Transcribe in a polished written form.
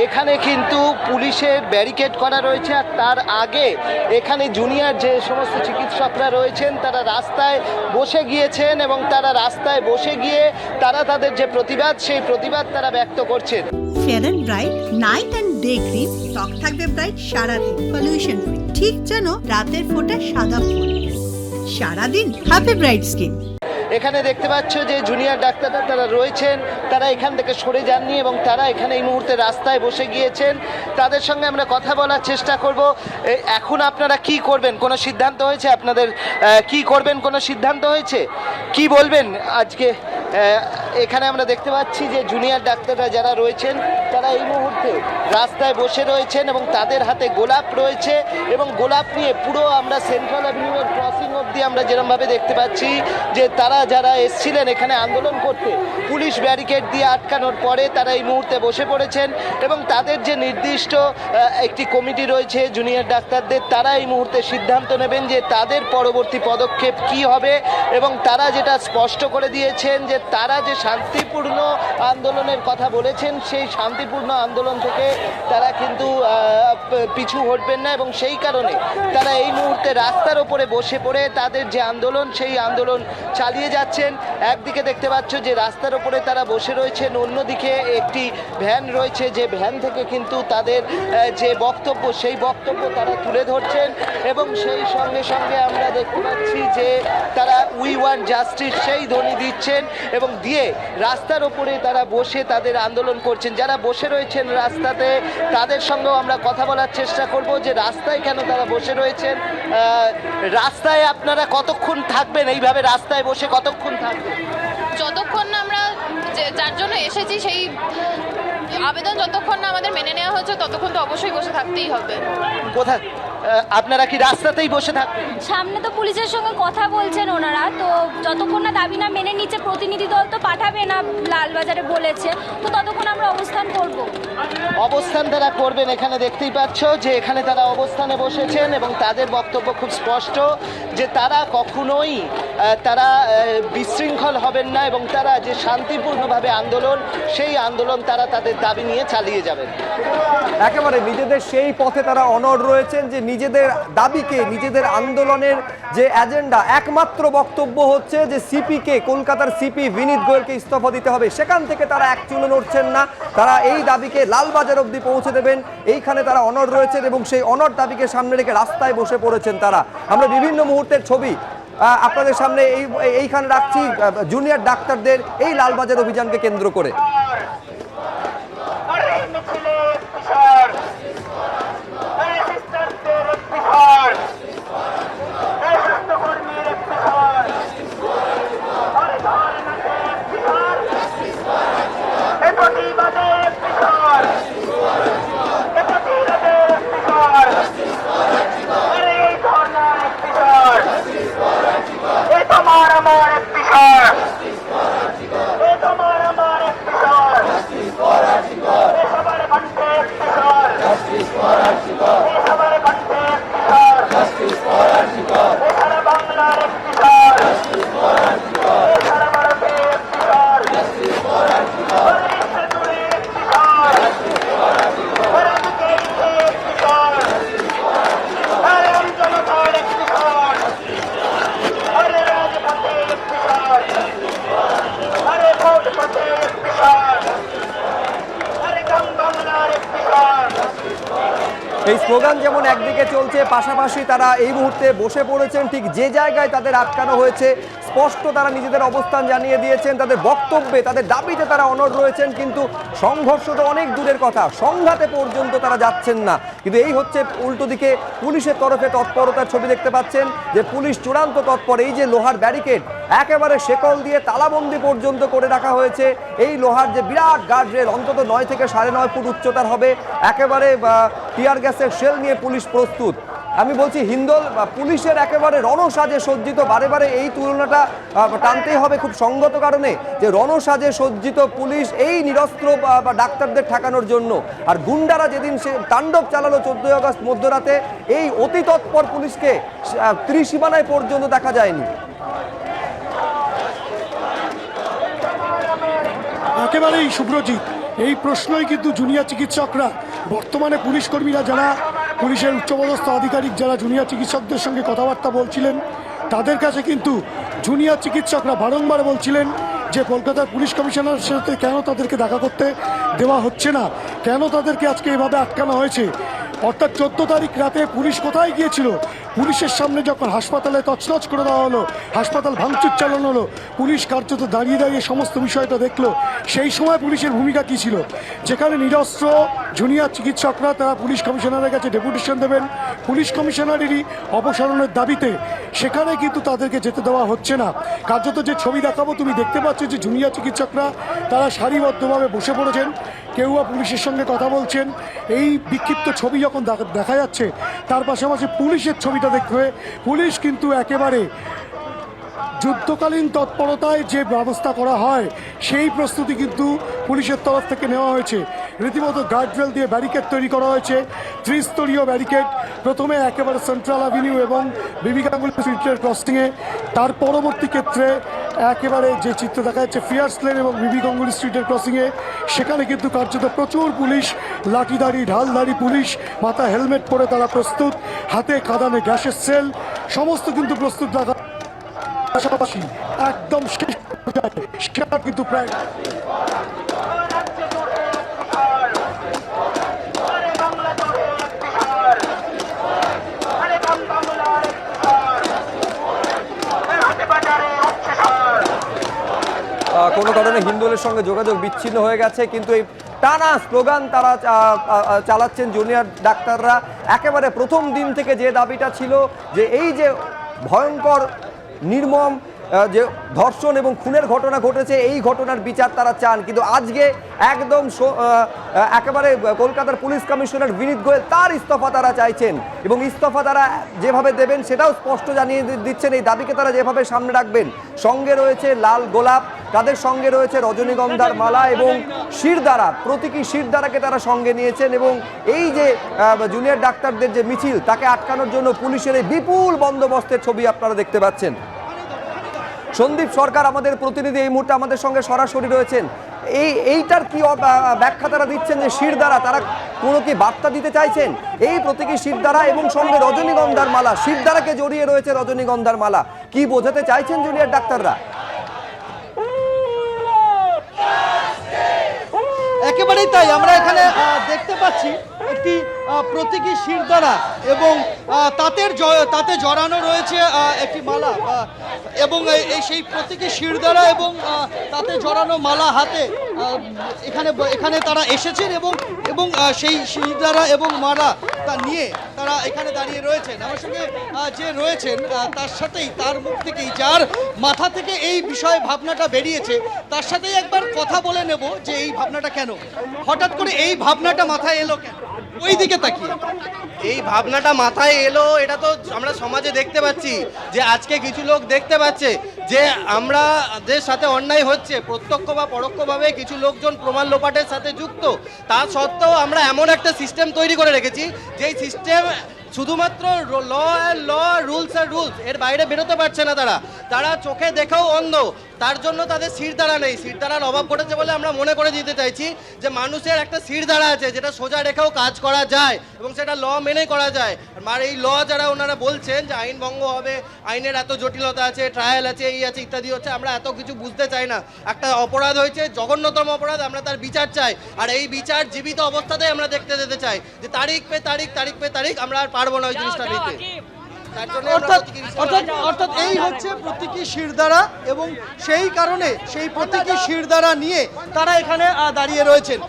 এখানে কিন্তু পুলিশের ব্যারিকেড করা রয়েছে, আর তার আগে এখানে জুনিয়র যে সমস্ত চিকিৎসকরা রয়েছেন তারা রাস্তায় বসে গিয়েছেন এবং তারা রাস্তায় বসে গিয়ে তারা তাদের যে প্রতিবাদ সেই প্রতিবাদ তারা ব্যক্ত করছেন। Fair and bright night and day cream ত্বক থাকবে ব্রাইট সারাদিন, পলিউশন ফ্রি, ঠিক যেন রাতের ফোঁটা সাদা ফুল। সারাদিন হ্যাপি ব্রাইট স্কিন। এখানে দেখতে পাচ্ছ যে জুনিয়র ডাক্তাররা তারা রয়েছেন, তারা এখান থেকে সরে যাননি এবং তারা এখানে এই মুহূর্তে রাস্তায় বসে গিয়েছেন। তাদের সঙ্গে আমরা কথা বলার চেষ্টা করব। এখন আপনারা কি করবেন, কোনো সিদ্ধান্ত হয়েছে আপনাদের? কি করবেন, কোনো সিদ্ধান্ত হয়েছে? কি বলবেন আজকে? এখানে আমরা দেখতে পাচ্ছি যে জুনিয়র ডাক্তাররা যারা রয়েছেন তারা এই মুহূর্তে রাস্তায় বসে রয়েছেন এবং তাদের হাতে গোলাপ রয়েছে এবং গোলাপ নিয়ে পুরো আমরা সেন্ট্রাল অ্যাভিনিউয়ের ক্রসিং অবধি আমরা যেরকমভাবে দেখতে পাচ্ছি যে তারা যারা এসছিলেন এখানে আন্দোলন করতে, পুলিশ ব্যারিকেড দিয়ে আটকানোর পরে তারা এই মুহূর্তে বসে পড়েছেন এবং তাদের যে নির্দিষ্ট একটি কমিটি রয়েছে জুনিয়র ডাক্তারদের, তারা এই মুহূর্তে সিদ্ধান্ত নেবেন যে তাদের পরবর্তী পদক্ষেপ কি হবে। এবং তারা যেটা স্পষ্ট করে দিয়েছেন যে তারা যে শান্তিপূর্ণ আন্দোলনের কথা বলেছেন সেই শান্তিপূর্ণ আন্দোলন থেকে তারা কিন্তু পিছু হটবেন না এবং সেই কারণে তারা এই মুহূর্তে রাস্তার ওপরে বসে পড়ে তাদের যে আন্দোলন সেই আন্দোলন চালিয়ে যাচ্ছেন। একদিকে দেখতে পাচ্ছ যে রাস্তার ওপরে তারা বসে রয়েছেন, অন্যদিকে একটি ভ্যান রয়েছে যে ভ্যান থেকে কিন্তু তাদের যে বক্তব্য সেই বক্তব্য তারা তুলে ধরছেন এবং সেই সঙ্গে সঙ্গে আমরা দেখতে পাচ্ছি যে তারা উই ওয়ান্ট জাস্টিস সেই ধ্বনি দিচ্ছেন এবং দিয়ে রাস্তার ওপরে তারা বসে তাদের আন্দোলন করছেন। যারা বসে রয়েছেন রাস্তাতে তাদের সঙ্গেও আমরা কথা বলার চেষ্টা করব যে রাস্তায় কেন তারা বসে রয়েছেন। রাস্তায় আপনারা কতক্ষণ থাকবেন, এইভাবে রাস্তায় বসে কতক্ষণ থাকবেন? যতক্ষণ না আমরা যার জন্য এসেছি সেই আবেদন যতক্ষণ না আমাদের মেনে নেওয়া হচ্ছে ততক্ষণ তো অবশ্যই বসে থাকতেই হবে। কোথায় আপনারা কি রাস্তাতেই বসে থাকবেন? সামনে তো পুলিশের সঙ্গে কথা বলছেন ওনারা, তো যতক্ষণ না দাবি না মেনে নিচ্ছে, প্রতিনিধি দল তো পাঠাবে না লালবাজারে বলেছে, তো ততক্ষণ আমরা অবস্থান করব। অবস্থান তারা করবেন। এখানে দেখতেই পাচ্ছ যে এখানে তারা অবস্থানে বসেছেন এবং তাদের বক্তব্য খুব স্পষ্ট যে তারা কখনোই তারা বিশৃঙ্খল হবেন না এবং তারা যে শান্তিপূর্ণভাবে আন্দোলন সেই আন্দোলন তারা তাদের দাবি নিয়ে চালিয়ে যাবেন। একেবারে নিজেদের সেই পথে তারা অনড় রয়েছেন যে নিজেদের দাবিকে, নিজেদের আন্দোলনের যে এজেন্ডা, একমাত্র বক্তব্য হচ্ছে যে সিপিকে, কলকাতার সিপি বিনীত গোয়েলকে ইস্তফা দিতে হবে। সেখান থেকে তারা এক চুলো নড়ছেন না, তারা এই দাবিকে লালবাজার অবধি পৌঁছে দেবেন, এইখানে তারা অনড় রয়েছেন এবং সেই অনড় দাবিকে সামনে রেখে রাস্তায় বসে পড়েছেন তারা। আমরা বিভিন্ন মুহূর্তের ছবি আপনাদের সামনে এইখানে রাখছি জুনিয়র ডাক্তারদের এই লালবাজার অভিযানকে কেন্দ্র করে। এই স্লোগান যেমন একদিকে চলছে, পাশাপাশি তারা এই মুহূর্তে বসে পড়েছেন ঠিক যে জায়গায় তাদের আটকানো হয়েছে। স্পষ্ট তারা নিজেদের অবস্থান জানিয়ে দিয়েছেন, তাদের বক্তব্যে, তাদের দাবিতে তারা অনড় রয়েছেন। কিন্তু সংঘর্ষ তো অনেক দূরের কথা, সংঘাতে পর্যন্ত তারা যাচ্ছেন না। কিন্তু এই হচ্ছে উল্টো দিকে পুলিশের তরফে তৎপরতার ছবি দেখতে পাচ্ছেন যে পুলিশ চূড়ান্ত তৎপর। এই যে লোহার ব্যারিকেড একেবারে শেকল দিয়ে তালাবন্দি পর্যন্ত করে রাখা হয়েছে, এই লোহার যে বিরাট গার্ডরেল অন্তত 9 থেকে 9.5 ফুট উচ্চতার হবে, একেবারে টিয়ার গ্যাসের শেল নিয়ে পুলিশ প্রস্তুত। আমি বলছি হিন্দল পুলিশের একেবারে রণসাজে সজ্জিত। বারে বারে এই তুলনাটা টানতেই হবে খুব সঙ্গত কারণে যে রণসাজে সজ্জিত পুলিশ এই নিরস্ত্র ডাক্তারদের ঠেকানোর জন্য। আর গুন্ডারা যেদিন সে তাণ্ডব চালালো 14 আগস্ট মধ্যরাতে, এই অতি তৎপর পুলিশকে ত্রিসীমানায় পর্যন্ত দেখা যায়নি। একেবারেই শুভ্রজিৎ, এই প্রশ্নই কিন্তু জুনিয়র চিকিৎসকরা, বর্তমানে পুলিশ কর্মীরা যারা পুলিশের উচ্চপদস্থ আধিকারিক যারা জুনিয়র চিকিৎসকদের সঙ্গে কথাবার্তা বলছিলেন, তাদের কাছে কিন্তু জুনিয়র চিকিৎসকরা বারংবার বলছিলেন যে কলকাতার পুলিশ কমিশনারের সাথে কেন তাদেরকে দেখা করতে দেওয়া হচ্ছে না, কেন তাদেরকে আজকে এভাবে আটকানো হয়েছে। অর্থাৎ 14 তারিখ রাতে পুলিশ কোথায় গিয়েছিল? পুলিশের সামনে যখন হাসপাতালে তছনছ করে দেওয়া হলো, হাসপাতাল ভাঙচুর চালানো হলো, পুলিশ কার্যত দাঁড়িয়ে দাঁড়িয়ে সমস্ত বিষয়টা দেখলো। সেই সময় পুলিশের ভূমিকা কী ছিল? যেখানে নিরস্ত্র জুনিয়র চিকিৎসকরা তারা পুলিশ কমিশনারের কাছে ডেপুটেশন দেবেন পুলিশ কমিশনারেরই অপসারণের দাবিতে, সেখানে কিন্তু তাদেরকে যেতে দেওয়া হচ্ছে না। কার্যত যে ছবি দেখাবো তুমি দেখতে পাচ্ছ যে জুনিয়র চিকিৎসকরা তারা সারিবদ্ধভাবে বসে পড়েছেন, কেউ বা পুলিশের সঙ্গে কথা বলছেন। এই বিক্ষিপ্ত ছবি যখন দেখা যাচ্ছে, তার পাশাপাশি পুলিশের ছবিটা দেখতে হয়ে পুলিশ কিন্তু একেবারে যুদ্ধকালীন তৎপরতায় যে ব্যবস্থা করা হয় সেই প্রস্তুতি কিন্তু পুলিশের তরফ থেকে নেওয়া হয়েছে। রীতিমতো গার্ডরেল দিয়ে ব্যারিকেড তৈরি করা হয়েছে, ত্রিস্তরীয় ব্যারিকেড। প্রথমে একেবারে সেন্ট্রাল অ্যাভিনিউ এবং বিবি গাঙ্গুলি স্ট্রিটের ক্রসিংয়ে, তার পরবর্তী ক্ষেত্রে একেবারে যে চিত্র দেখা যাচ্ছে ফিয়ার্স লেন এবং বিবি গাঙ্গুলি স্ট্রিটের ক্রসিংয়ে, সেখানে কিন্তু কার্যত প্রচুর পুলিশ, লাঠিধারী ঢালধারী পুলিশ, মাথা হেলমেট পরে তারা প্রস্তুত, হাতে কাঁদানে গ্যাসের সেল, সমস্ত কিন্তু প্রস্তুত রাখা। পাশাপাশি একদম শেষ পর্যায়ে সেটা কিন্তু প্রায় কোনো কারণে হিন্দুলের সঙ্গে যোগাযোগ বিচ্ছিন্ন হয়ে গেছে, কিন্তু এই টানা স্লোগান তারা চালাচ্ছেন জুনিয়র ডাক্তাররা। একেবারে প্রথম দিন থেকে যে দাবিটা ছিল যে এই যে ভয়ঙ্কর নির্মম যে ধর্ষণ এবং খুনের ঘটনা ঘটেছে, এই ঘটনার বিচার তারা চান। কিন্তু আজকে একদম একেবারে কলকাতার পুলিশ কমিশনার বিনীত গোয়েল তার ইস্তফা তারা চাইছেন, এবং ইস্তফা তারা যেভাবে দেবেন সেটাও স্পষ্ট জানিয়ে দিচ্ছেন। এই দাবিকে তারা যেভাবে সামনে রাখবেন, সঙ্গে রয়েছে লাল গোলাপ, তাদের সঙ্গে রয়েছে রজনীগন্ধার মালা এবং শিরদাঁড়া, প্রতীকী শিরদাঁড়াকে তারা সঙ্গে নিয়েছেন। এবং এই যে জুনিয়র ডাক্তারদের যে মিছিল, তাকে আটকানোর জন্য পুলিশের এই বিপুল বন্দোবস্তের ছবি আপনারা দেখতে পাচ্ছেন। সন্দীপ সরকার আমাদের প্রতিনিধি এই মুহূর্তে আমাদের সঙ্গে সরাসরি রয়েছেন। এইটার কি ব্যাখ্যা তারা দিচ্ছেন যে শিরদাঁড়া, তারা কোনো কি বার্তা দিতে চাইছেন? এই প্রতীকী শিরদাঁড়া এবং সঙ্গে রজনীগন্ধার মালা, শিরদাঁড়াকে জড়িয়ে রয়েছে রজনীগন্ধার মালা, কি বোঝাতে চাইছেন জুনিয়র ডাক্তাররা? একেবারেই তাই, আমরা এখানে দেখতে পাচ্ছি একটি প্রতীকী শিরদাঁড়া এবং তাতে জড়ানো রয়েছে একটি মালা, এবং সেই প্রতীকী শিরদাঁড়া এবং তাতে জড়ানো মালা হাতে এখানে তারা এসেছেন এবং সেই শিরদাঁড়া এবং মালা তা নিয়ে তারা এখানে দাঁড়িয়ে রয়েছেন। আমার সঙ্গে যে রয়েছেন তার সাথেই, তার মুখ থেকেই, যার মাথা থেকে এই বিষয়ে ভাবনাটা বেরিয়েছে, তার সাথেই একবার কথা বলে নেব যে এই ভাবনাটা কেন, হঠাৎ করে এই ভাবনাটা মাথায় এলো কেন, ওই দিকে তাকিয়ে। এই ভাবনাটা মাথায় এলো, এটা তো আমরা সমাজে দেখতে পাচ্ছি যে আজকে কিছু লোক দেখতে পাচ্ছে যে আমাদের সাথে অন্যায় হচ্ছে, প্রত্যক্ষ বা পরোক্ষভাবে কিছু লোকজন প্রমাণ লোপাটের সাথে যুক্ত। তা সত্ত্বেও আমরা এমন একটা সিস্টেম তৈরি করে রেখেছি যেই সিস্টেম শুধুমাত্র ল রুলস আর রুলস, এর বাইরে বেরোতে পারছে না। তারা চোখে দেখেও অন্ধ, তার জন্য তাদের শিরদাঁড়া নেই। শিরদাঁড়ার অভাব পড়েছে বলে আমরা মনে করে দিতে চাইছি যে মানুষের একটা শিরদাঁড়া আছে যেটা সোজা রেখেও কাজ করা যায় এবং সেটা ল মেনেই করা যায়। আর এই ল যারা ওনারা বলছেন যে আইন ভঙ্গ হবে, আইনের এত জটিলতা আছে, ট্রায়াল আছে, এই আছে, ইত্যাদি হচ্ছে, আমরা এত কিছু বুঝতে চাই না। একটা অপরাধ হয়েছে, জঘন্যতম অপরাধ, আমরা তার বিচার চাই। আর এই বিচার জীবিত অবস্থাতেই আমরা দেখতে যেতে চাই, যে তারিখ পে তারিখ আমরা আর পারবো না ওই জিনিসটা নিতে। অর্থাৎ এই হচ্ছে প্রতীকী শিরদাঁড়া, এবং সেই কারণে সেই প্রতীকী শিরদাঁড়া নিয়ে তারা এখানে দাঁড়িয়ে রয়েছেন।